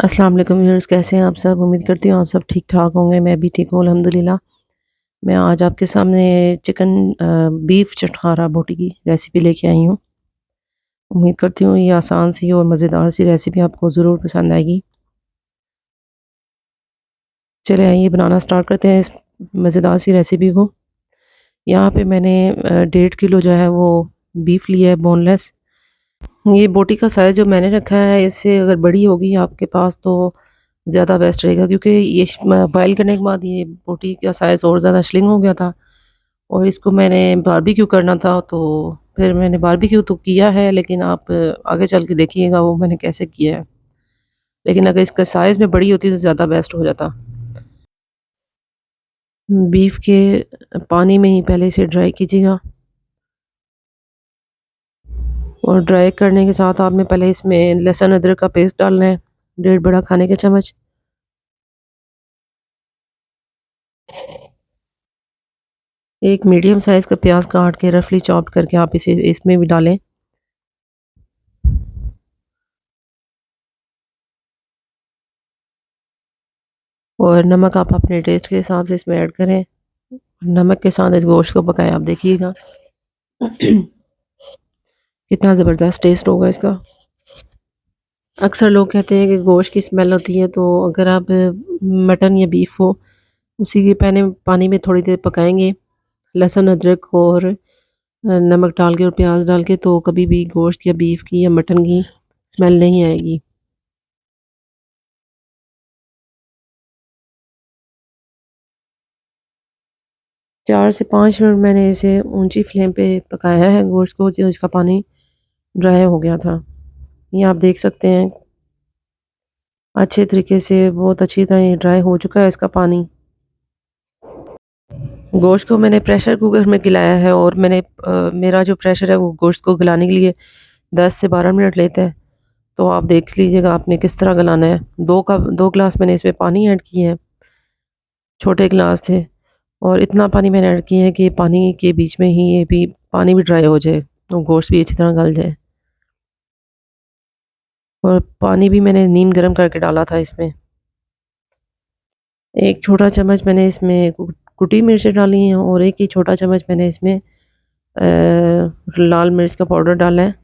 अस्सलाम वालेकुम व्यूअर्स, कैसे हैं आप सब। उम्मीद करती हूँ आप सब ठीक ठाक होंगे। मैं भी ठीक हूँ अल्हम्दुलिल्लाह। मैं आज आपके सामने चिकन बीफ चटखारा बोटी की रेसिपी लेके आई हूँ। उम्मीद करती हूँ ये आसान सी और मज़ेदार सी रेसिपी आपको ज़रूर पसंद आएगी। चलिए आइए बनाना स्टार्ट करते हैं इस मज़ेदार सी रेसिपी को। यहाँ पे मैंने 1.5 किलो जो है वो बीफ लिया है बोनलेस। ये बोटी का साइज़ जो मैंने रखा है, इससे अगर बड़ी होगी आपके पास तो ज़्यादा बेस्ट रहेगा, क्योंकि ये बॉयल करने के बाद ये बोटी का साइज़ और ज़्यादा श्रिंक हो गया था और इसको मैंने बारबेक्यू करना था, तो फिर मैंने बारबेक्यू तो किया है, लेकिन आप आगे चल के देखिएगा वो मैंने कैसे किया है। लेकिन अगर इसका साइज़ में बड़ी होती तो ज़्यादा बेस्ट हो जाता। बीफ के पानी में ही पहले इसे ड्राई कीजिएगा और ड्राई करने के साथ आपने पहले इसमें लहसुन अदरक का पेस्ट डालना है, 1.5 बड़ा खाने का चम्मच। एक मीडियम साइज़ का प्याज काट के रफली चॉप करके आप इसे इसमें भी डालें। और नमक आप अपने टेस्ट के हिसाब से इसमें ऐड करें। नमक के साथ इस गोश्त को पकाएं, आप देखिएगा कितना ज़बरदस्त टेस्ट होगा इसका। अक्सर लोग कहते हैं कि गोश्त की स्मेल होती है, तो अगर आप मटन या बीफ हो उसी के पैने पानी में थोड़ी देर पकाएंगे लहसुन अदरक और नमक डाल के और प्याज डाल के, तो कभी भी गोश्त या बीफ की या मटन की स्मेल नहीं आएगी। 4 से 5 मिनट मैंने इसे ऊंची फ्लेम पे पकाया है गोश्त को, जो इसका पानी ड्राई हो गया था। ये आप देख सकते हैं अच्छे तरीके से, बहुत अच्छी तरह ये ड्राई हो चुका है इसका पानी। गोश्त को मैंने प्रेशर कुकर में गलाया है और मेरा जो प्रेशर है वो गोश्त को गलाने के लिए 10 से 12 मिनट लेता है। तो आप देख लीजिएगा आपने किस तरह गलाना है। 2 गिलास मैंने इसमें पानी ऐड किए हैं, छोटे गिलास से। और इतना पानी मैंने ऐड किया है कि पानी के बीच में ही ये भी पानी भी ड्राई हो जाए और गोश्त भी अच्छी तरह गल जाए। और पानी भी मैंने नीम गर्म करके डाला था इसमें। एक छोटा चम्मच मैंने इसमें कुटी मिर्च डाली हैं और एक ही छोटा चम्मच मैंने इसमें लाल मिर्च का पाउडर डाला है।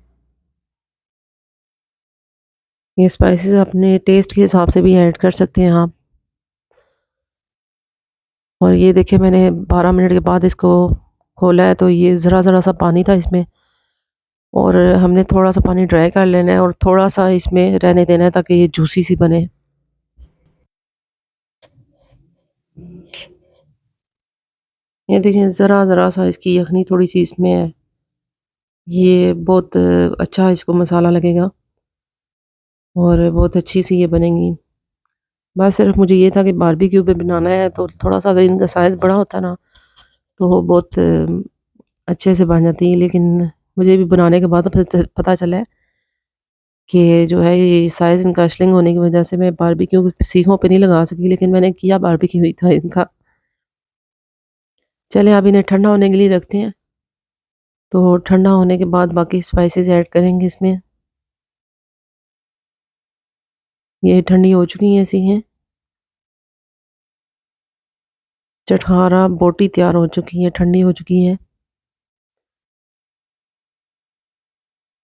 ये स्पाइसेस अपने टेस्ट के हिसाब से भी ऐड कर सकते हैं आप। और ये देखिए मैंने 12 मिनट के बाद इसको खोला है, तो ये ज़रा ज़रा सा पानी था इसमें और हमने थोड़ा सा पानी ड्राई कर लेना है और थोड़ा सा इसमें रहने देना है ताकि ये जूसी सी बने। ये देखिए ज़रा ज़रा सा इसकी यखनी थोड़ी सी इसमें है। ये बहुत अच्छा इसको मसाला लगेगा और बहुत अच्छी सी ये बनेंगी। बस सिर्फ मुझे ये था कि बारबेक्यू पे बनाना है, तो थोड़ा सा अगर इनका साइज़ बड़ा होता ना तो वो बहुत अच्छे से बन जाती है। लेकिन मुझे भी बनाने के बाद पता चला है कि जो है ये साइज़ इनका श्रिंक होने की वजह से मैं बारबेक्यू सीखों पे नहीं लगा सकी, लेकिन मैंने किया बारबेक्यू ही था इनका। चलें अब इन्हें ठंडा होने के लिए रखते हैं। तो ठंडा होने के बाद बाकी स्पाइसेस ऐड करेंगे इसमें। ये ठंडी हो चुकी हैं, ऐसी हैं। चटखारा बोटी तैयार हो चुकी है, ठंडी हो चुकी है।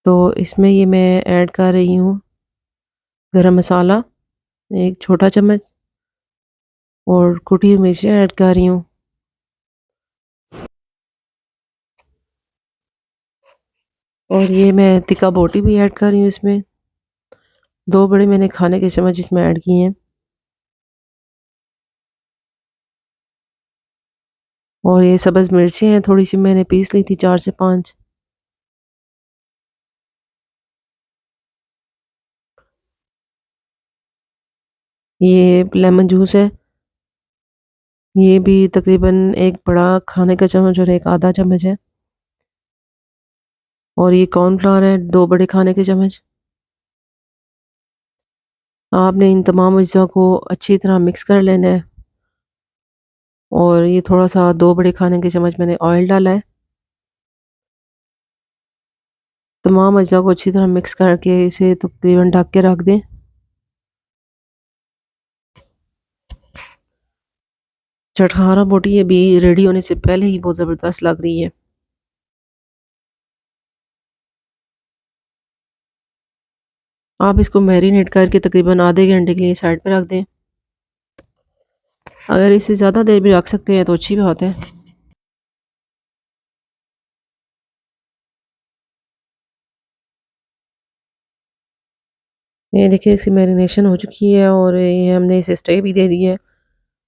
तो इसमें ये मैं ऐड कर रही हूँ गरम मसाला, एक छोटा चम्मच, और कुटी हुई मिर्चें ऐड कर रही हूँ। और ये मैं तिक्का बोटी भी ऐड कर रही हूँ इसमें। 2 बड़े मैंने खाने के चम्मच इसमें ऐड किए हैं। और ये सब्ज़ मिर्चें हैं, थोड़ी सी मैंने पीस ली थी, 4 से 5। ये लेमन जूस है, ये भी तकरीबन एक बड़ा खाने का चम्मच और एक आधा चम्मच है। और ये कॉर्नफ्लावर है, 2 बड़े खाने के चम्मच। आपने इन तमाम अज्जा को अच्छी तरह मिक्स कर लेना है। और ये थोड़ा सा 2 बड़े खाने के चम्मच मैंने ऑयल डाला है। तमाम अज्जा को अच्छी तरह मिक्स करके इसे तकरीबन ढक के रख दें। चटखारा बोटी अभी रेडी होने से पहले ही बहुत ज़बरदस्त लग रही है। आप इसको मैरिनेट करके तकरीबन आधे घंटे के लिए साइड पे रख दें। अगर इससे ज़्यादा देर भी रख सकते हैं तो अच्छी बात है। ये देखिए इसकी मैरिनेशन हो चुकी है और ये हमने इसे स्टे भी दे दी है।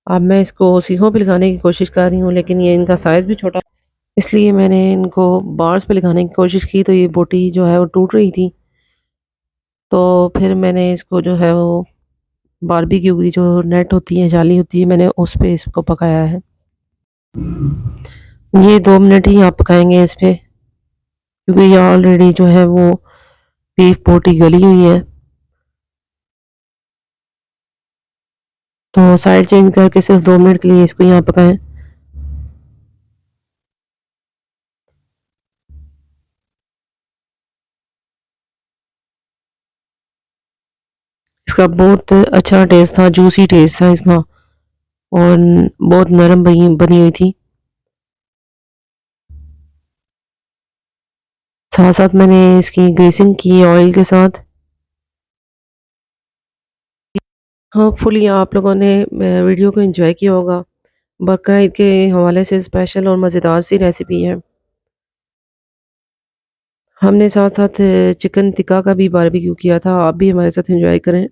अब मैं इसको सीखों पे लगाने की कोशिश कर रही हूँ, लेकिन ये इनका साइज़ भी छोटा, इसलिए मैंने इनको बार्स पे लगाने की कोशिश की तो ये बोटी जो है वो टूट रही थी। तो फिर मैंने इसको जो है वो बारबेक्यू की जो नेट होती है, जाली होती है, मैंने उस पे इसको पकाया है। ये 2 मिनट ही आप पकाएंगे इस पे, क्योंकि ये ऑलरेडी जो है वो बीफ बोटी गली हुई है। तो साइड चेंज करके सिर्फ 2 मिनट के लिए इसको यहाँ पकाएं। इसका बहुत अच्छा टेस्ट था, जूसी टेस्ट था इसका और बहुत नरम बनी बनी हुई थी। साथ साथ मैंने इसकी ग्रेसिंग की ऑयल के साथ। होपफुली आप लोगों ने वीडियो को एंजॉय किया होगा। बकरा ईद के हवाले से स्पेशल और मज़ेदार सी रेसिपी है। हमने साथ साथ चिकन टिक्का का भी बारबेक्यू किया था। आप भी हमारे साथ एंजॉय करें।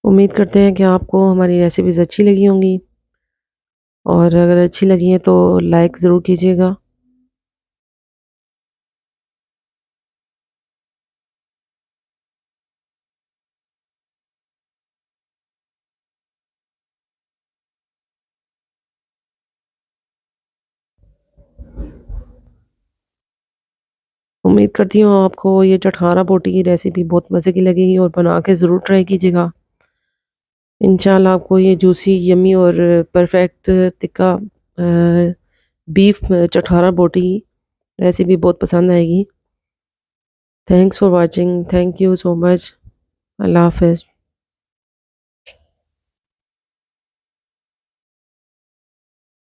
उम्मीद करते हैं कि आपको हमारी रेसिपीज़ अच्छी लगी होंगी और अगर अच्छी लगी हैं तो लाइक ज़रूर कीजिएगा। उम्मीद करती हूँ आपको ये चटखारा बोटी की रेसिपी बहुत मज़े की लगेगी और बना के ज़रूर ट्राई कीजिएगा। इंशाल्लाह आपको ये जूसी यम्मी और परफेक्ट टिक्का बीफ चटखारा बोटी रेसिपी बहुत पसंद आएगी। Thanks for watching. Thank you so much. अल्लाह हाफ़िज़।